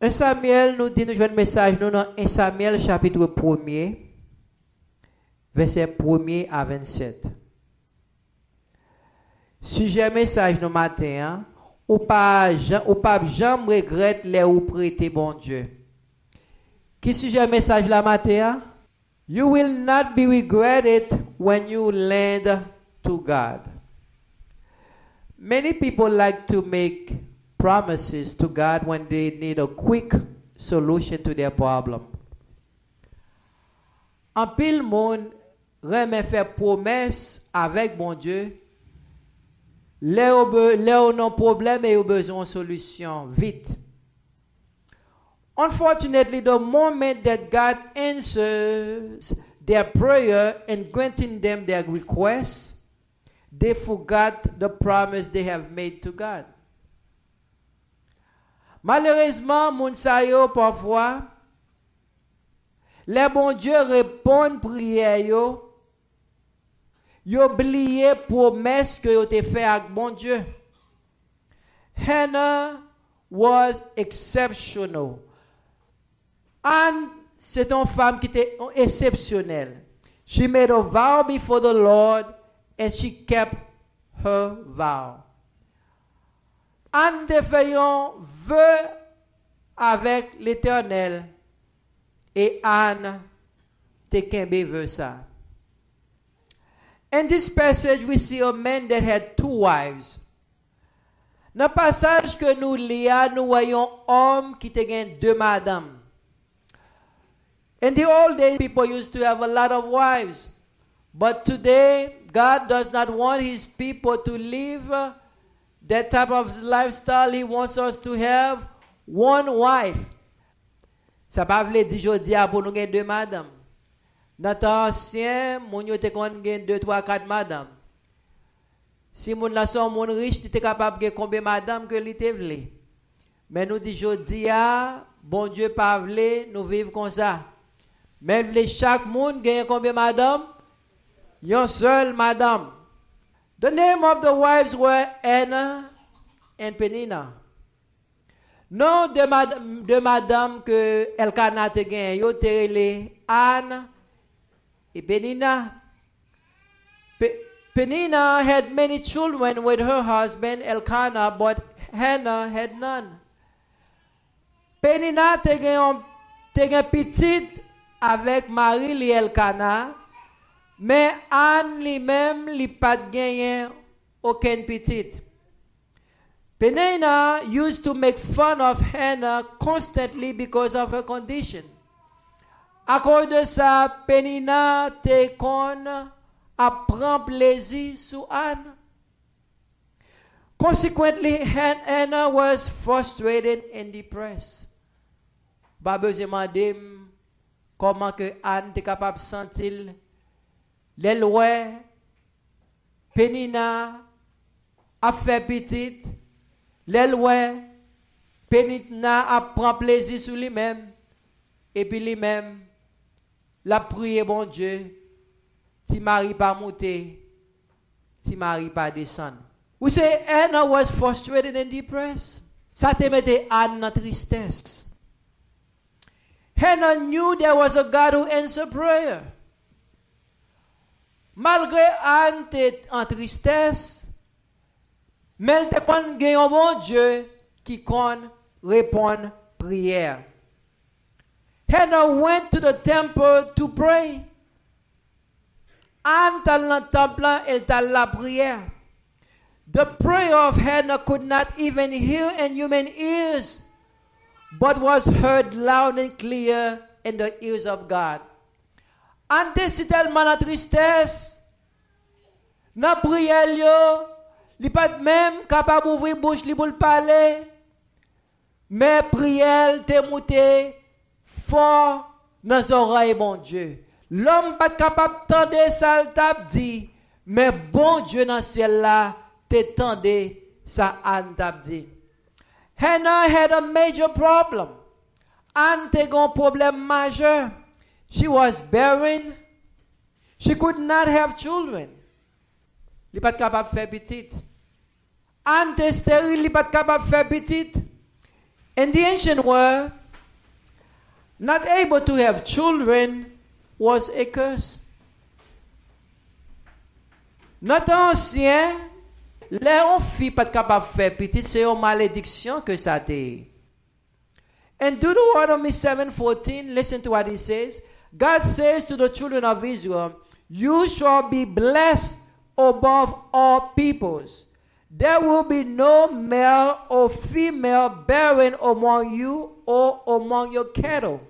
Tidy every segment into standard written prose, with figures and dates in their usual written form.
1 Samuel nous dit, nous jouons un message nous dans 1 Samuel chapitre 1er, verset 1er à 27. Sujet message nous matin, ou pas jamais regrette les ou prêter bon Dieu. Qui sujet message la matin? You will not be regretted when you lend to God. Many people like to make promises to God when they need a quick solution to their problem. En pile monde remet faire promesse avec bon Dieu. Là où non problème et où besoin de solution vite. Unfortunately, the moment that God answers their prayer and granting them their request, they forgot the promise they have made to God. Malheureusement, moun sa yo parfois, les bon Dieu répondent prière yo, yo oublié promesse que yo te fait avec bon Dieu. Hannah was exceptional. And c'est une femme qui était exceptionnelle. She made a vow before the Lord and she kept her vow. Anne te fait un vœu avec l'Éternel et Anne te kembe vœu ça. In this passage, we see a man that had 2 wives. Dans le passage que nous lisons, nous voyons un homme qui a 2 madames. In the old days, people used to have a lot of wives. But today, God does not want his people to live that type of lifestyle. He wants us to have one wife. Ça pas veut dire aujourd'hui pour nous gagner 2 madames. Dans temps ancien, moun yo te kon gen 2, 3, 4 madame. Si moun la son moun riche, tu te capable de combien madame que li te vle. Mais nous dit jodi a, bon Dieu pas vle, nous vivre comme ça. Mais vle chaque moun gagne combien madame? Yon seul madame. The name of the wives were Anna and Penina. Non de madame que Elkanah te gagne, yo te rele Anne et Penina. Penina had many children with her husband Elkanah, but Hannah had none. Penina te gen petite avec Marie li Elkanah, mais Anne lui-même li pas gagné aucun petite. Penina used to make fun of Hannah constantly because of her condition. À cause de ça, Penina te kon a prend plaisir sur Anne. Consequently, Hannah was frustrated and depressed. Pas besoin demander comment que Anne était capable de sentir les lois. Penina a fait petite. Les lois. Penina a prend plaisir sur lui-même. Et puis lui-même, la prière, bon Dieu, ti mari pas monter, ti mari pas descendre. We say Anna was frustrated and depressed. Ça te mette Anne dans tristesse. Hannah knew there was a God who answered prayer. Malgré Anne était en tristesse, mais elle te kon gen un bon Dieu qui kon répond prière. Hannah went to the temple to pray. Anne dans le temple, elle dans la prière. The prayer of Hannah could not even hear in human ears, but was heard loud and clear in the ears of God. Ante si tellement la tristesse, na prière yo, li pas même capable ouvrir bouche li pour parler, mais prière te monté fort dans les oreilles bon Dieu. L'homme pas capable tendre ça t'a dit, mais bon Dieu dans ciel là te tende ça Anne t'a dit. Hannah had a major problem. Anne te gon problème majeur. She was barren. She could not have children. Li pas capable faire petite. Anne te stérile, li pas capable faire petite. In the ancient world, not able to have children was a curse. Notre ancien, les filles pas capable de faire petit, c'est une malédiction que ça t'est. In Deuteronomy 7:14, listen to what he says. God says to the children of Israel, "You shall be blessed above all peoples. There will be no male or female barren among you or among your cattle."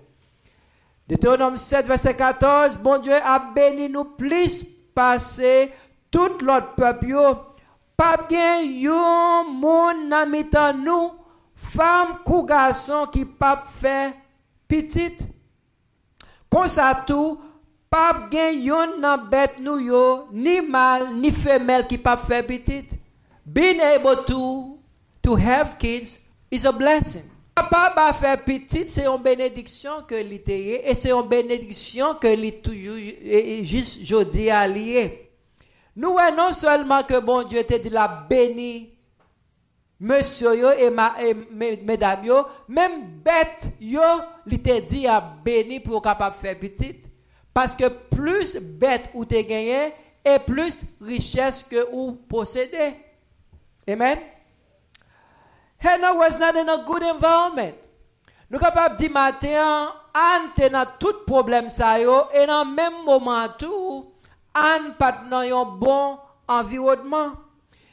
Deutéronome 7, verset 14, bon Dieu a béni nous plus passer tout l'autre peuple. Pas bien yon moun nan mitan nous, femme ou garçon qui pas fait petite. Comme ça tout, pas bien yon nan bête nous yo, ni mâle ni femelle qui pas fait petite. Being able to have kids is a blessing. Papa faire petite, c'est une bénédiction que l'ité et c'est une bénédiction que l'ité toujours juste jodi allié. Nous non seulement que bon Dieu te dit la béni monsieur yo et mesdames yo, même bête yo l'ité dit a béni pour capable faire petite parce que plus bête ou te gagné et plus richesse que ou posséder. Amen. Hannah was not in a good environment. Nous capables dire matin, Anne était dans tout problème ça yo et dans même moment tout, Anne pas dans un bon environnement.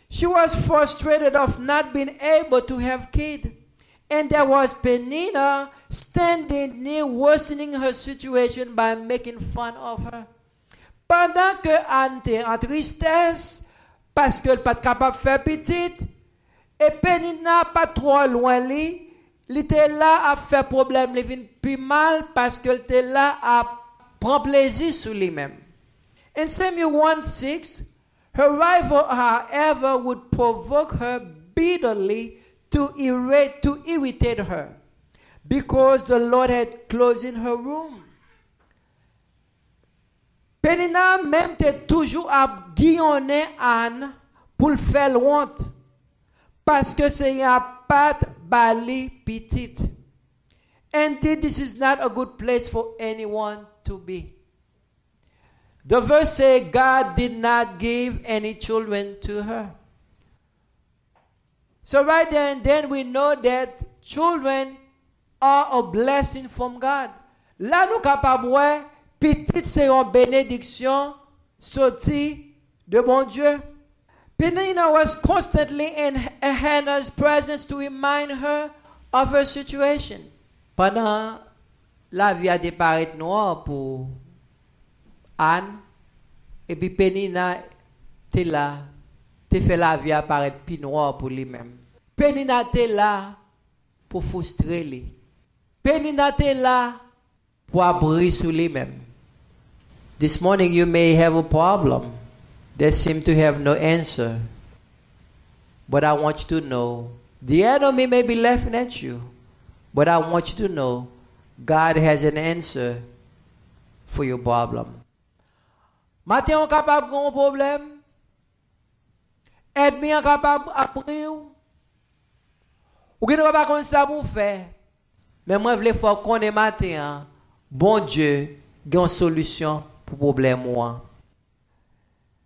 She was frustrated of not being able to have kids. And there was Penina standing near worsening her situation by making fun of her. Pendant que Anne était en tristesse parce qu'elle pas capable de faire petite, et Penina pas trop loin lui, il était là à faire problème, il vient plus mal parce qu'elle était là à prendre plaisir sur lui-même. In Samuel 1:6, her rival, however, would provoke her bitterly to irritate her, because the Lord had closed in her room. Penina même était toujours à guillonner Anne pour le faire honte, parce que c'est un pat bali petite. Indeed, this is not a good place for anyone to be. The verse says God did not give any children to her. So right there and then we know that children are a blessing from God. Là nous capables voir petite c'est une bénédiction sortie de bon Dieu. Penina was constantly in Hannah's presence to remind her of her situation. Pendant la vie a déparu noire pour Anne, et puis Penina t'es là, t'es fait la vie apparaître plus noire pour lui-même. Penina t'es là pour frustrer lui. Penina t'es là pour abrir sur lui-même. This morning you may have a problem that seems to have no answer. But I want you to know, the enemy may be laughing at you, but I want you to know God has an answer for your problem. Matin on capable de un problème. Ennemi on capable après ou qui ne va pas comme ça pour faire. Mais moi je voulais faire qu'on est matin, bon Dieu, a une solution pour problème moi.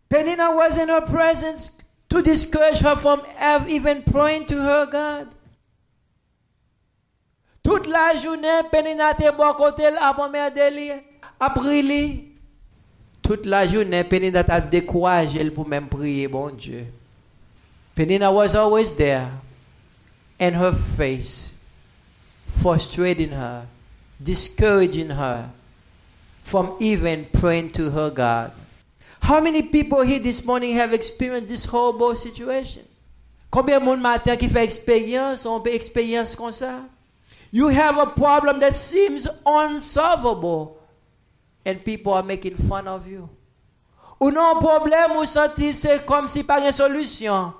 Penina was in her presence to discourage her from even praying to her God. Toute la journée, Penina était bon côté après merder après lui. Toute la journée, Penina t'a découragé pour même prier, bon Dieu. Penina was always there, and her face, frustrating her, discouraging her from even praying to her God. How many people here this morning have experienced this horrible situation? Combien de monde matin qui fait expérience, on peut expérience comme ça? You have a problem that seems unsolvable, and people are making fun of you. Ou non problème ou senti c'est comme si pas une solution.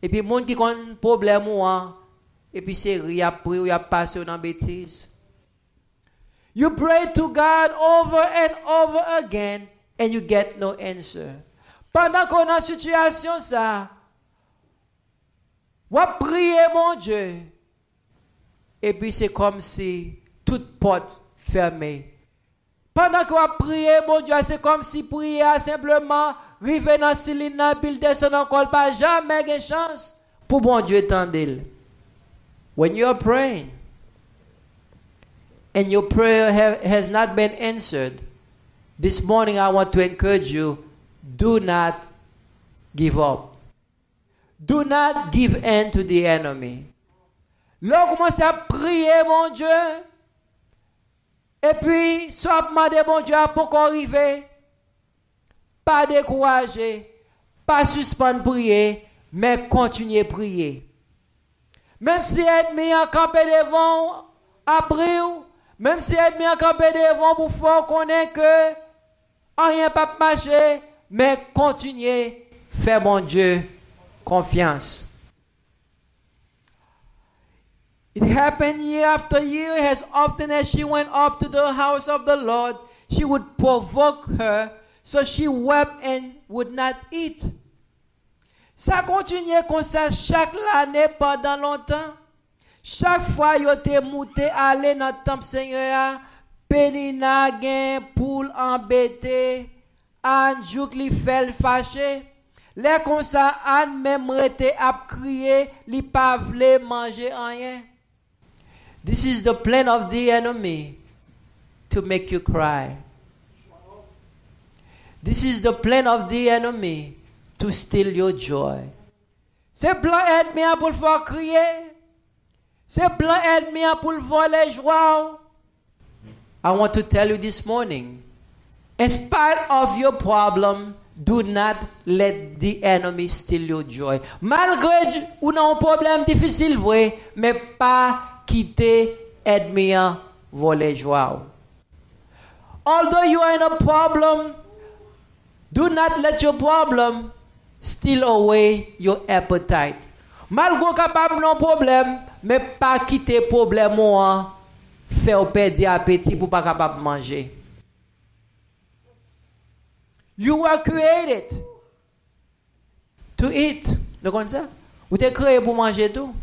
Et puis monde qui a un problème ou et puis c'est rien après ou y a passé dans bêtise. You pray to God over and over again and you get no answer. Pendant qu'on a une situation ça, ou prier mon Dieu, et puis c'est comme si toute porte fermée. Pendant qu'on prié, bon Dieu, c'est comme si prier simplement, arriver dans le cylindre, puis descendre encore, pas jamais de chance pour bon Dieu t'entendre. When you're praying, and your prayer has not been answered, this morning I want to encourage you, do not give up. Do not give in to the enemy. Là, commence à prier, mon Dieu. Et puis, soit demander, mon Dieu, pour qu'on arrive. Pas décourager, pas suspendre prier, mais continuer à prier. Même si l'ennemi a campé devant, après, même si l'ennemi a campé devant pour faire connaître que rien pas marcher, mais continuer, faire mon Dieu confiance. It happened year after year, as often as she went up to the house of the Lord, she would provoke her, so she wept and would not eat. Ça continuait comme ça chaque année pendant longtemps. Chaque fois, yo te mouté aller dans le temple Seigneur, Pénina gen poule embêté, Anne jouk li fait fâché. Les comme ça, Anne même rete ap crier, li pa vle manger rien. This is the plan of the enemy to make you cry. This is the plan of the enemy to steal your joy. C'est plan ennemi pour le faire crier. C'est plan ennemi pour le voler joie. I want to tell you this morning, in spite of your problem, do not let the enemy steal your joy. Malgré ou non un problème difficile, vrai, mais pas quitter ennemi voler joie. Although you are in a problem, do not let your problem steal away your appetite. Malgré capable non problème, mais pas quitter problème ou faire perdre appétit pour pas capable manger. You were created to eat. Vous comprenez ça? Vous êtes créé pour manger tout.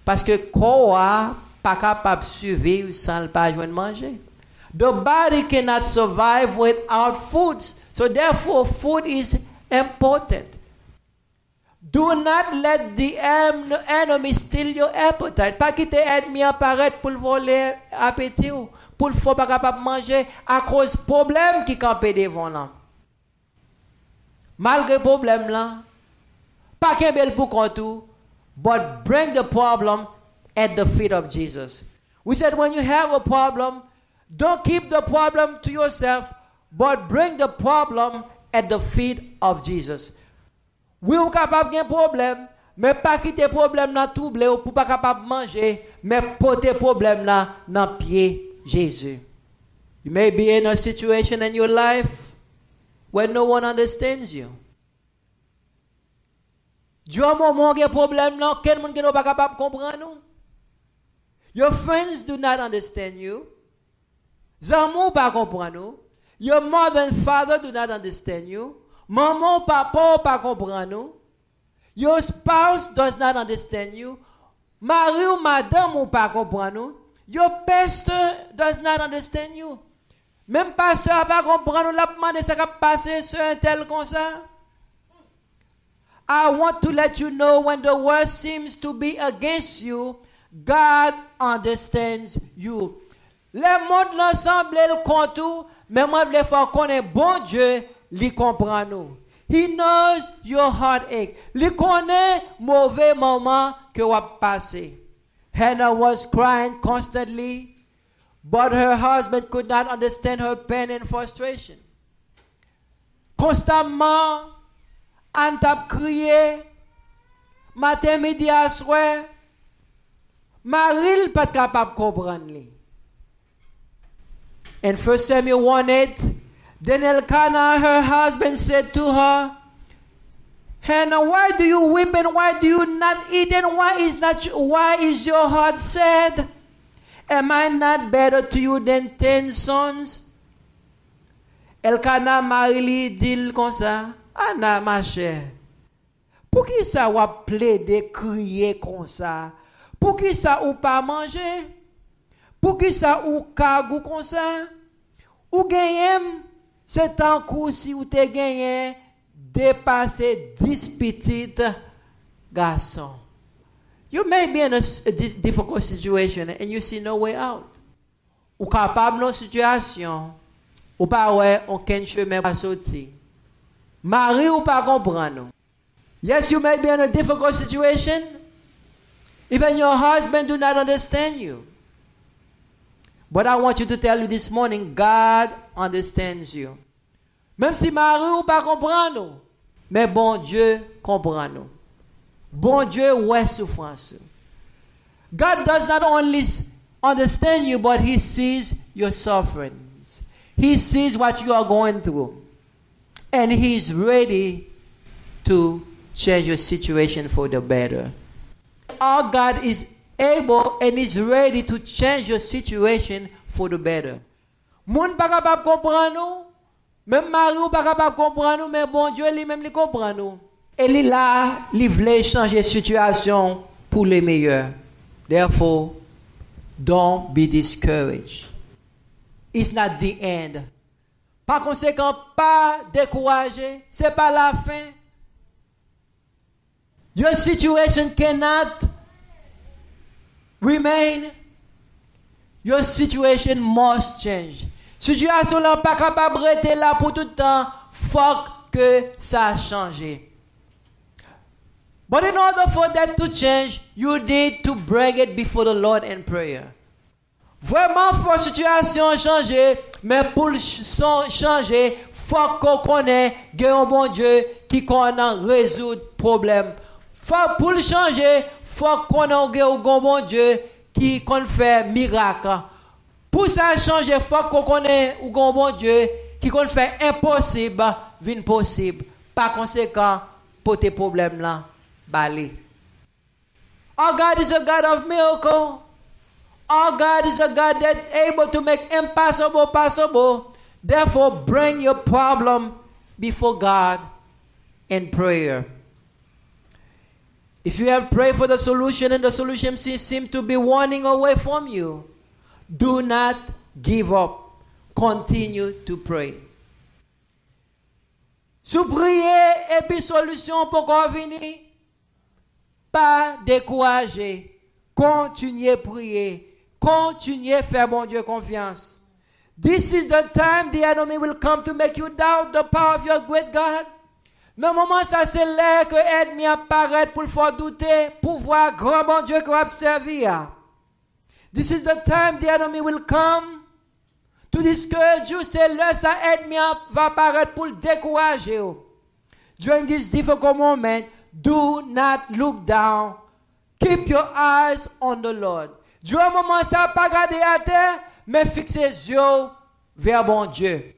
Parce que corps pas capable de survivre sans le pas joindre manger. The body cannot survive without food. So therefore, food is important. Do not let the enemy steal your appetite. Pas quitter l'ennemi apparaître pour voler appétit ou pour le faire pas capable de manger à cause problème qui campé devant là. Malgré problème là, pas qu'un bel pour contour, but bring the problem at the feet of Jesus. We said when you have a problem, don't keep the problem to yourself, but bring the problem at the feet of Jesus. Oui, vous capable de problème, mais pas quitter problème dans tout blé pour pas capable manger, mais porter problème là dans pied Jésus. You may be in a situation in your life where no one understands you. Dieu a moment un problème là, quel monde qui n'est pas capable de comprendre nous. Your friends do not understand you. Zamu pas comprendre nous. Your mother and father do not understand you. Maman, papa, pas comprendre nous. Your spouse does not understand you. Mari ou madame ou pas comprendre nous. Your pastor does not understand you. Même pasteur pas comprendre nous. La demande ça va passer sur un tel comme ça. I want to let you know when the world seems to be against you, God understands you. Le monde l'ensemble le contour, mais moi je veux faire connaître bon Dieu. Li comprend nous. He knows your heartache. Li connaît mauvais moment que vous passé. Hannah was crying constantly, but her husband could not understand her pain and frustration. Constamment, Anne t'a crié, matin, midi, à soir. Marie pas capable de comprendre. In 1 Samuel 1:8, then Elkanah, her husband, said to her, Hannah, why do you weep and why do you not eat and why is your heart sad? Am I not better to you than 10 sons? Elkanah Marie dit comme ça, Anna ma chère, pour qui ça ou plaider, crier comme ça? Pour qui ça ou pas manger? Pour qui ça ou kagou comme ça? Ou gagnez, c'est un coup si ou te gagné dépasser 10 petites garçons. You may be in a difficult situation and you see no way out. Ou capable dans situation ou pas ouais aucun chemin pour sortir. Marie ou pas comprendre. Yes, you may be in a difficult situation. Even your husband do not understand you. But I want you to tell you this morning, God understands you. Même si Marie ou pas comprendre, mais bon Dieu comprend nous. Bon Dieu ouais souffrance. God does not only understand you, but He sees your sufferings. He sees what you are going through. And He's ready to change your situation for the better. Our God is able and is ready to change your situation for the better. Moun pas capable comprendre nous, même Marie ou pas capable comprendre nous, mais bon Dieu lui-même lui comprend nous. Et il là, il veut changer la situation pour le meilleur. Therefore, don't be discouraged. It's not the end. Par conséquent, pas découragé, c'est pas la fin. Your situation cannot remain. Your situation must change. Situation là pas capable de rester là pour tout le temps. Faut que ça change. But in order for that to change, you need to bring it before the Lord in prayer. Vraiment, faut situation changer, mais pour changer, faut qu'on connaisse un bon Dieu qui connaît résoudre problème. Pour le changer, faut qu'on ait un bon Dieu qui connaît faire miracle. Pour ça changer, faut qu'on connaisse un bon Dieu qui connaît faire impossible, vin possible. Par conséquent, pour tes problèmes là, balé. Our God is a God of miracles. Our God is a God that's able to make impossible possible. Therefore, bring your problem before God in prayer. If you have prayed for the solution and the solution seems to be running away from you, do not give up. Continue to pray. Si vous priez et puis solution pour venir, pas décourager. Continuez à prier. Continuez à faire bon Dieu confiance. This is the time the enemy will come to make you doubt the power of your great God. Dans le moment, ça c'est là que l'ennemi apparaît pour le faire douter, pour voir grand bon Dieu qu'on va servir. This is the time the enemy will come to discourage you. C'est là ça l'ennemi va apparaître pour le décourager. During this difficult moment, do not look down. Keep your eyes on the Lord. Durant le moment, ça pas regarder à terre, mais fixez les yeux vers bon Dieu.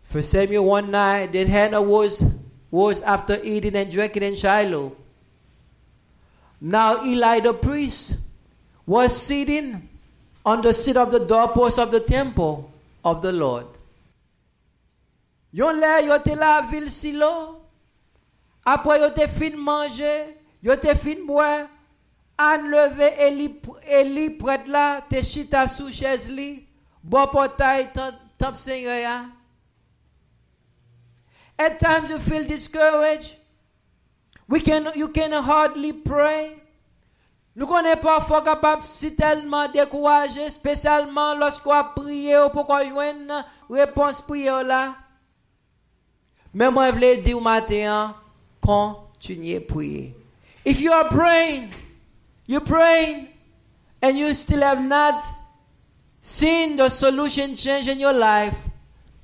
For Samuel 1:9, that Hannah was after eating and drinking in Shiloh. Now Eli the priest was sitting on the seat of the doorpost of the temple of the Lord. Yon lè yo te la ville Silo. Après yo te fin manger, yo te fin boire. Anne levé Eli prête là, te chita sous chaise li. Bon portail top Seigneur ya. At times you feel discouraged. You can hardly pray. Nous connaissons parfois capable si tellement découragé, spécialement lorsqu'on a prié pour qu'on joigne réponse prière là. Mais moi je voulais dire au matin, continuez à prier. If you are praying, you're praying, and you still have not seen the solution change in your life,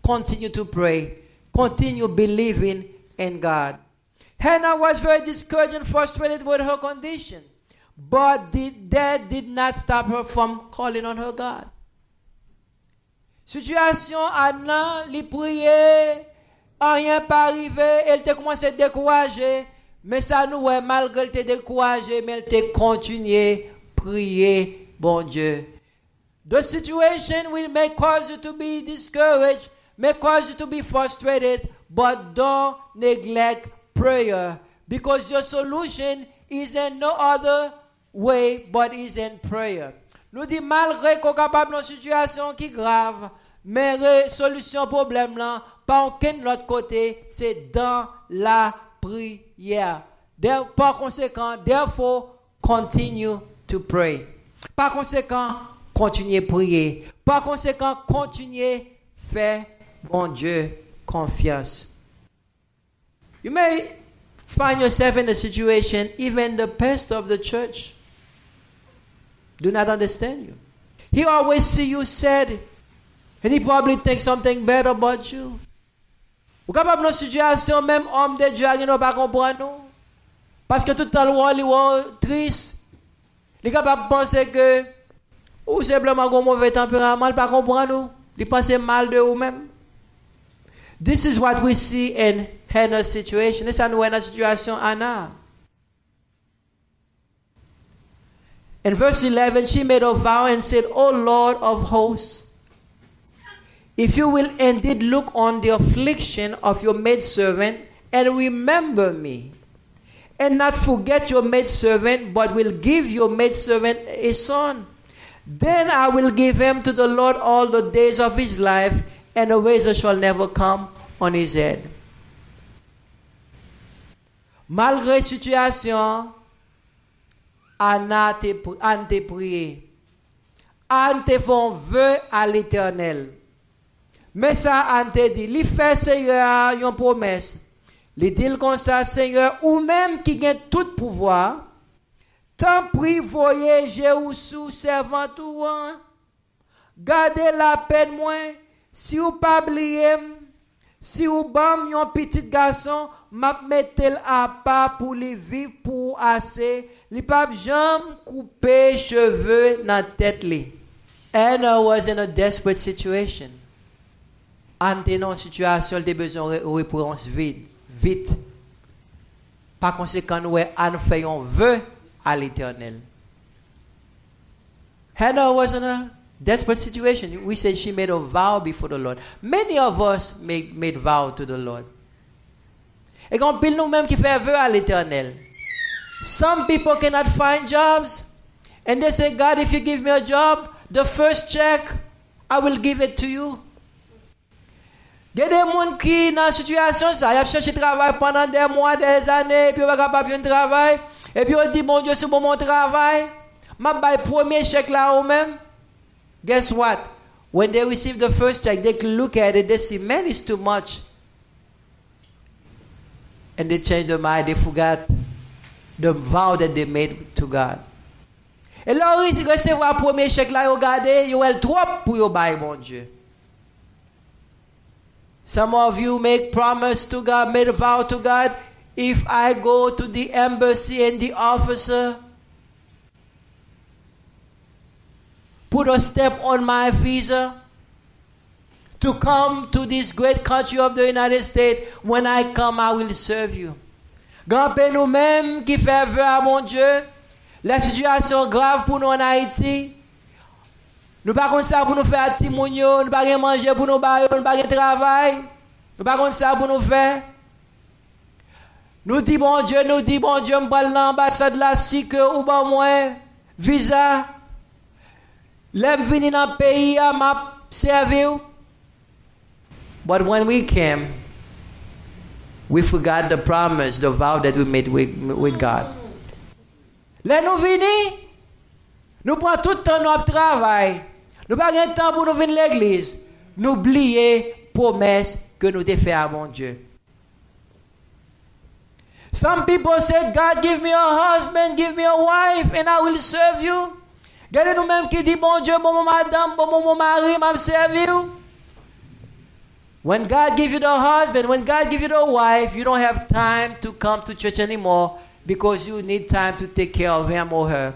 continue to pray. Continue believing in God. Hannah was very discouraged and frustrated with her condition. But that did not stop her from calling on her God. Situation Anna, li priait, rien pas arrivé, elle te commencé à décourager, mais ça nous est malgré elle te découragé, mais elle te continué prier bon Dieu. The situation will may cause you to be discouraged, may cause you to be frustrated, but don't neglect prayer, because your solution is in no other way but is in prayer. Nous dit malgré qu'on est capable d'une situation qui est grave, mais la solution au problème là, pas aucun de l'autre côté, c'est dans la prière. Par conséquent, therefore, continue to pray. Par conséquent, continuez à prier. Par conséquent, continuez à faire mon Dieu confiance. You may find yourself in a situation, even the pastor of the church do not understand you. He always see you sad, and he probably thinks something bad about you. Ou capable dans situation même homme de Dieu qui ne pas comprendre nous, parce que tout le temps il est triste. Il est capable de penser que ou simplement un mauvais tempérament, il pas comprendre nous, il pense mal de vous-même. This is what we see in Hannah's situation. C'est ça nous dans la situation Anna. In verse 11, she made a vow and said, O Lord of hosts, if you will indeed look on the affliction of your maidservant and remember me, and not forget your maidservant, but will give your maidservant a son, then I will give him to the Lord all the days of his life, and a razor shall never come on his head. Malgré la situation, Anne te prié. Anne te fait un vœu à l'Éternel. Mais ça, Anne te dit, il fait Seigneur une promesse. Il dit comme ça, Seigneur, ou même qui a tout pouvoir, tant prie, voyez, ou sous servant ou gardez la peine moins, si vous pas oublié, si vous bam un petit garçon, m'a mettel à part pour lui vivre pour assez, li pas jamais couper cheveux dans tête li. Anna was in a desperate situation. Anne était dans une situation où elle a besoin de réponse vite. Par conséquent, nous Anne fait un vœu à l'Éternel. Hannah was in a desperate situation. We said she made a vow before the Lord. Many of us made vow to the Lord. Et quand pile nous-mêmes qui fait vœu à l'Éternel. Some people cannot find jobs. And they say, God, if you give me a job, the first check, I will give it to you. Il y a des gens qui, dans cette situation, ils ont cherché travail pendant des mois, des années, et puis ils ne sont pas capables de travail. Et puis ils disent, mon Dieu, c'est pour mon travail. Je vais le premier chèque là ou même. Guess what? When they receive the first check, they look at it, they see, man, it's too much. And they change their mind, they forgot the vow that they made to God. Et là, ils reçoivent le premier chèque là, ils regardent, ils ont trop pour ils bailler, mon Dieu. Some of you make promise to God, made a vow to God. If I go to the embassy and the officer put a stamp on my visa to come to this great country of the United States, when I come, I will serve you. Grand-père nous-mêmes qui fait vœu à mon Dieu, la situation grave pour nous en Haïti. Nous pas comme ça pour nous faire timounio, nous pas rien manger pour nous bailler, nous pas rien travail. Nous pas comme ça pour nous faire. Nous dit bon Dieu, me parle l'ambassade là si que ou ba moi visa. L'aime venir dans le pays à m'a servir. But when we came, we forgot the promise, the vow that we made with God. Là nous venons, nous prenons tout le temps notre travail. Nous n'avons pas de temps pour nous venir à l'église. Nous oublions la promesse que nous avons faite à mon Dieu. Some people said, God, give me a husband, give me a wife, and I will serve you. Regardez nous-mêmes qui dit, bon Dieu, bon madame, bon mari, m'a servir. When God gives you the husband, when God gives you the wife, you don't have time to come to church anymore because you need time to take care of him or her.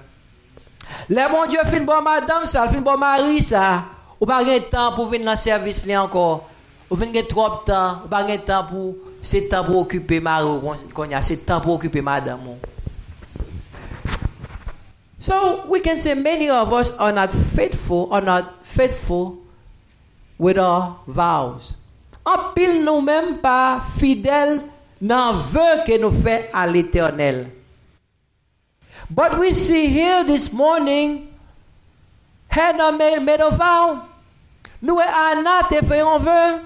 Le bon Dieu fin bon madame ça, fin bon mari ça, ou pas de temps pour venir dans le service là encore. Ou venir trop de temps, ou pas de temps pour c'est temps pour occuper mari qu'on a, c'est temps pour occuper madame. So we can say many of us are not faithful with our vows. En pile nous-mêmes pas fidèles dans vœu que nous fait à l'Éternel. But we see here this morning Hannah made a vow. Nous et Anna te fait un vœu.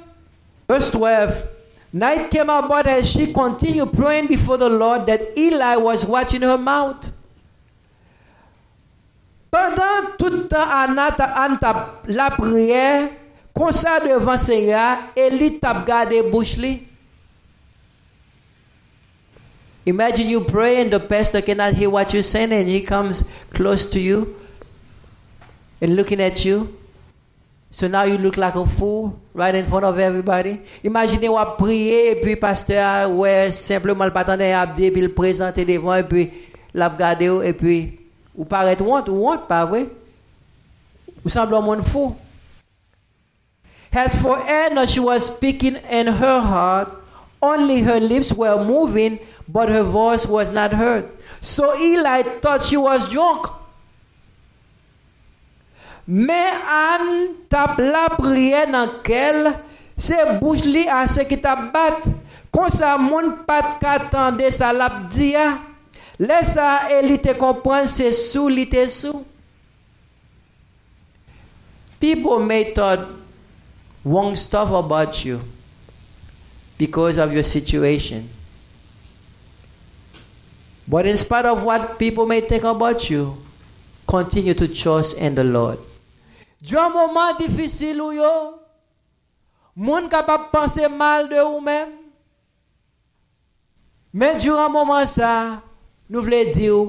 Verse 12. Night came about as she continued praying before the Lord that Eli was watching her mouth. Pendant tout le temps, Anna la prière, comme ça devant Seigneur, Eli t'a gardé bouche li. Imagine you pray and the pastor cannot hear what you're saying and he comes close to you and looking at you. So now you look like a fool right in front of everybody. Imaginez ou prier et puis pasteur ouais simplement le patron a dit puis le présenter devant et puis l'a regarder et puis ou paraître honte pas vrai. Ou semble un monde fou. As for Anna, she was speaking in her heart. Only her lips were moving, but her voice was not heard. So Eli thought she was drunk. Mais Anne tape la prière dans qu'elle, c'est bouche li à ce qui t'a bat. Comme ça, mon pat qu'attendait ça l'a dit. Laisse ça, elle te comprendre, c'est sous, li te sous. People may thought wrong stuff about you because of your situation. But in spite of what people may think about you, continue to trust in the Lord. Durant un moment difficile ou yo, moun capable penser mal de ou même. Mais durant un moment ça, nous voulons dire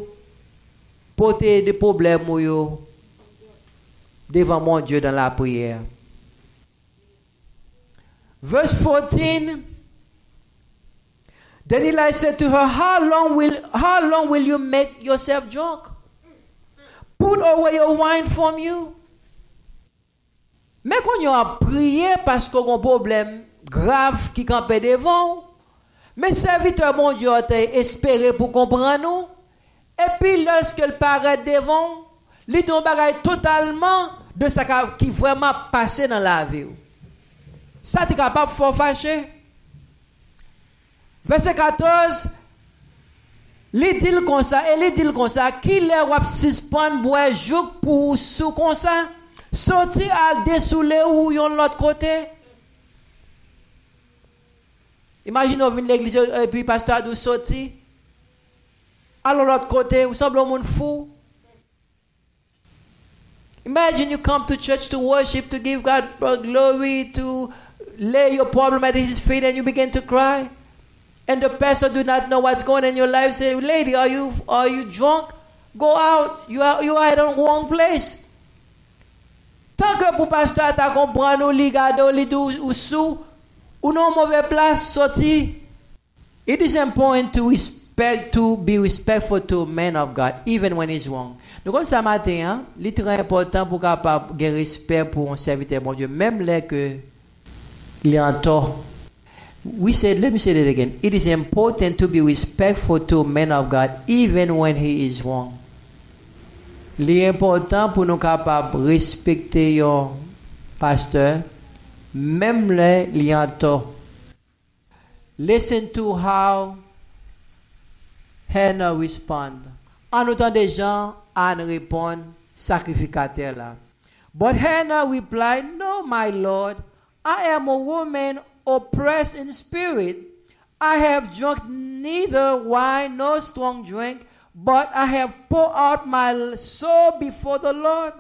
porter des problèmes ou yo devant mon Dieu dans la prière. Verse 14. Then Eli said to her, how long will you make yourself drunk? Put away your wine from you. Mais quand on a prié parce qu'on a un problème grave qui campait devant, mais serviteur mon Dieu a espéré pour comprendre nous. Et puis lorsqu'il paraît devant, il tombe totalement de ce qui vraiment passé dans la vie. Ça t'es capable de faire fâcher. Verset 14, il dit comme ça, qu'il est wap suspend bois jouk pour sous comme ça, sorti à dessouler ou yon l'autre côté. Imaginez vous venez l'église et puis pasteur a dû sortir. Alors l'autre côté, vous semblez un monde fou. Imagine you come to church to worship, to give God glory, to lay your problem at His feet, and you begin to cry. And the pastor do not know what's going on in your life. Say, lady, are you drunk? Go out. You are in the wrong place. Tant que pour pasteur ta comprendre ou li gade ou li ou sou ou non mauvaise place sorti. It is important to be respectful to men of God even when he's wrong. Donc comme ça matin, il très important pour capable de respect pour un serviteur mon Dieu même là que il est en tort. Let me say that again. It is important to be respectful to men of God even when he is wrong. Il est important pour nous capables de respecter un pasteur même là il est en tort. Listen to how Hannah respond. En autant des gens Anne répond sacrificateur là. But Hannah replied, "No, my Lord, I am a woman oppressed in spirit. I have drunk neither wine nor strong drink, but I have poured out my soul before the Lord."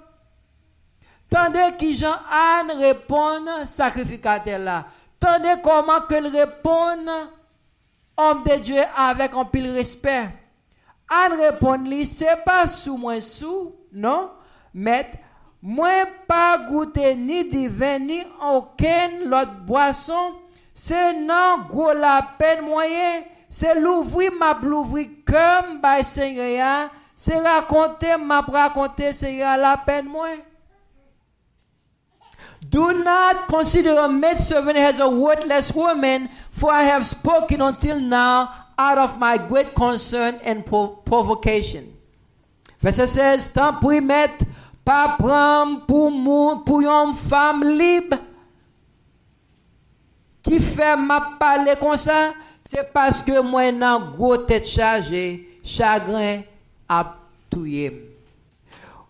Tandis que Jean Anne répond sacrificateur là. Tandis comment qu'elle répond homme de Dieu avec un pile respect. Anne répond lui, c'est pas sous moi sous, non, mais moi pas goûter ni du vin ni aucune l'autre boisson, c'est non gros la peine moyen, c'est l'ouvrir ma l'ouvrir comme by Seigneur, c'est raconter Seigneur la peine moins. Do not consider a maidservant as a worthless woman, for I have spoken until now out of my great concern and provocation. Verset 16, tant pis maître, pas prendre pour une femme libre qui fait ma parler comme ça, c'est parce que moi nan gros tête chargée, chagrin à touyer.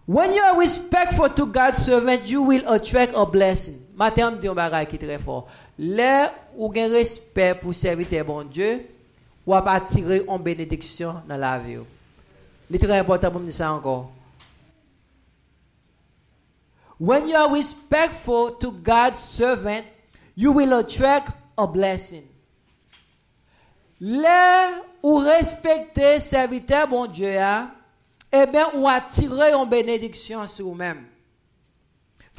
When you are respectful to God's servant, you will attract a blessing. Matin, je dis un bagage qui est très fort. Là où vous avez respect pour serviteur bon Dieu, vous allez attirer une bénédiction dans la vie. C'est très important pour me dire ça encore. When you are respectful to God's servant, you will attract a blessing. Là où respecter serviteur bon Dieu, eh bien, ou attirer une bénédiction sur vous-même.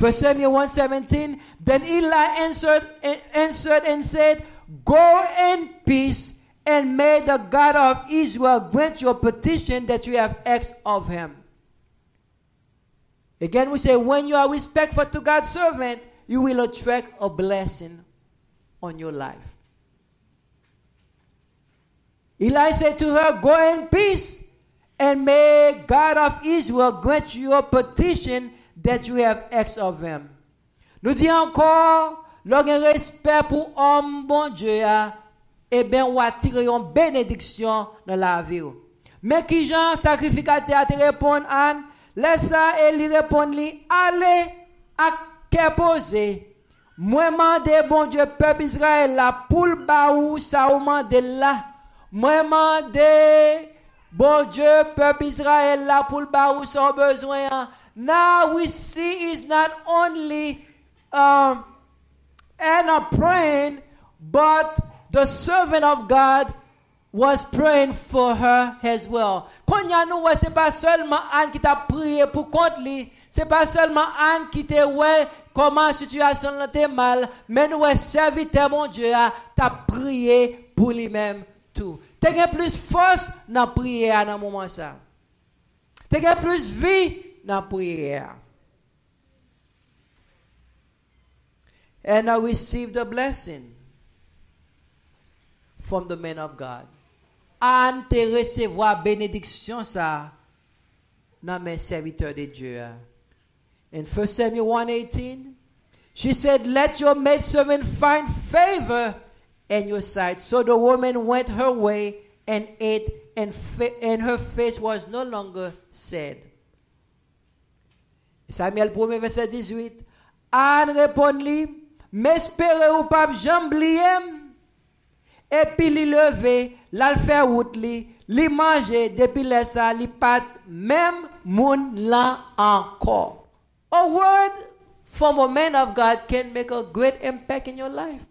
1 Samuel 1:17, then Eli answered and said, go in peace, and may the God of Israel grant your petition that you have asked of him. Again, we say, when you are respectful to God's servant, you will attract a blessing on your life. Eli said to her, go in peace, and may God of Israel grant you your petition that you have asked of him. Nous disons encore, l'on respect pour homme bon Dieu, eh bien, on attire une bénédiction dans la vie. Mais qui Jean, sacrificateur, te répond, Anne, laisse ça et lui répond, allez à qu'est posé. Moi, mande bon Dieu, peuple Israël, la poule baou, ça ou mande là. Moi, mande bon Dieu, peuple Israël, la poule baou, ça ou besoin. Now we see is not only Anna praying, but the servant of God was praying for her as well. Quand y a nous, c'est pas seulement Anne qui t'a prié pour contre lui, c'est pas seulement Anne qui t'a ouais comment la situation était mal, mais nous serviteur mon Dieu t'a prié pour lui-même tout. T'as plus force dans prier à un moment ça. T'as plus vie dans prière. And I received the blessing from the man of God. Anne te recevoir bénédiction ça dans mes serviteurs de Dieu. In 1 Samuel 1:18, she said, let your maidservant find favor in your sight. So the woman went her way and ate, and her face was no longer sad. Samuel 1, verset 18. Anne répondit, m'espérez ou pas jambliem? Et puis li levé, la faire route li manger depuis le ça, li pat même moun là encore. A word from a man of God can make a great impact in your life.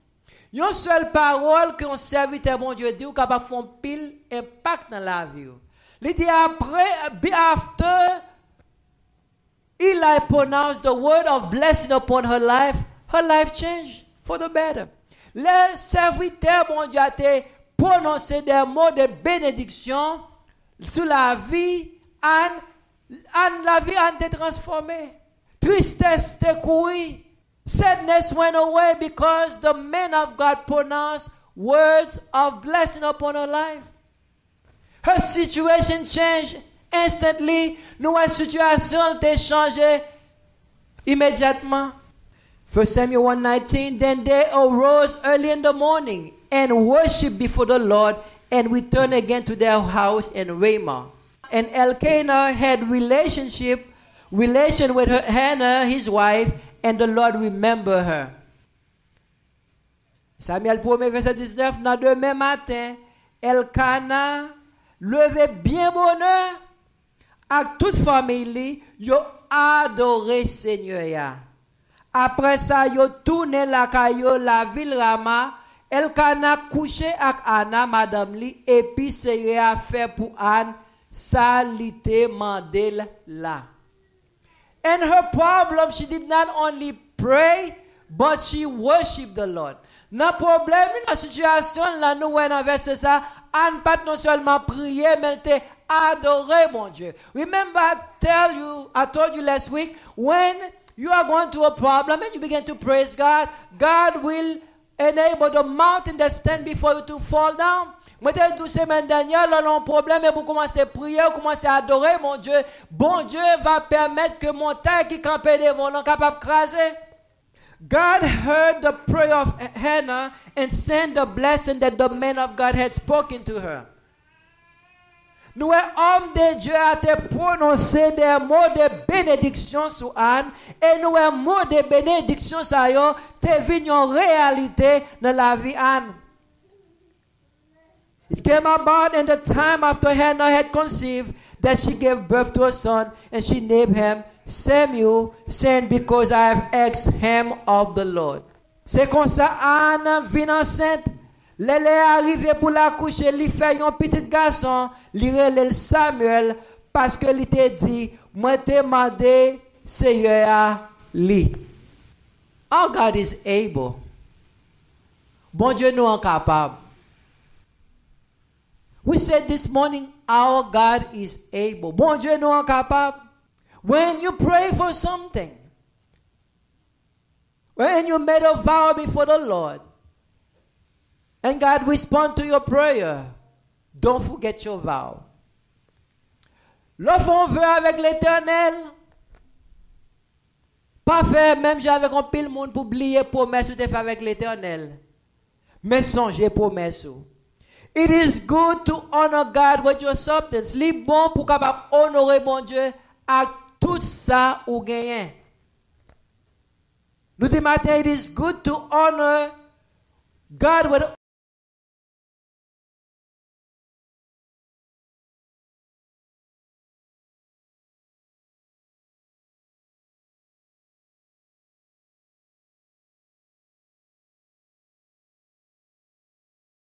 Une seule parole que un serviteur bon Dieu dit ou capable faire pile impact dans la vie. Il dit après, after Eli pronounced the word of blessing upon her life changed for the better. Le serviteur bon Dieu a prononcé des mots de bénédiction sur la vie, la vie a été transformée. Tristesse te couru. Sadness went away because the man of God pronounced words of blessing upon her life. Her situation changed instantly. Notre situation a changé immédiatement. 1 Samuel 1:19, then they arose early in the morning and worshiped before the Lord and returned again to their house in Ramah. And Elkanah had relation with Hannah, his wife, and the Lord remembered her. Samuel 1, verset 19, dans demain matin, Elkanah levait bien bonheur à toute famille, yo adoré Seigneur. Après ça, yo tourné la caillou la ville Rama. Elkanah couché avec Anna, madame li, et puis c'est a fait pour Anne, ça l'ité mandel là. And her problem, she did not only pray, but she worshiped the Lord. Notre problème, la situation là, nous voyons verset ça, Anne pas non seulement prier, mais elle t'a adoré mon Dieu. Remember, I told you last week, when you are going through a problem and you begin to praise God, God will enable the mountain that stand before you to fall down. Moi, t'ai dit semaine dernière, là, on a un problème, et vous commencez à prier, vous commencez à adorer mon Dieu. Bon Dieu va permettre que montagne qui campait devant nous capable de craser. God heard the prayer of Hannah and sent the blessing that the man of God had spoken to her. nous, homme de Dieu, a te prononcé des mots de bénédiction sur Anne, et nous, mots de bénédiction, ça y est, te venu en réalité dans la vie Anne. It came about in the time after Hannah had conceived that she gave birth to a son, and she named him Samuel, saying, because I have asked him of the Lord. C'est comme ça, Anne vient enceinte. Elle est arrivée pour la coucher, elle fait un petit garçon, elle relève Samuel, parce que il t'a dit, moi t'ai demandé, Seigneur, lui. Our God is able. Bon Dieu nous est capable. We said this morning, our God is able. Bon Dieu nous est capable. When you pray for something, when you made a vow before the Lord, and God responds to your prayer, don't forget your vow. Lorsque on veut avec l'Éternel, pas faire même avec un pile monde pour oublier promesse que tu fais avec l'Éternel, mais songer promesse. It is good to honor God with your substance. C'est bon pour capable honorer bon Dieu à tout ça ou gagner. Nous disons matin, it is good to honor God with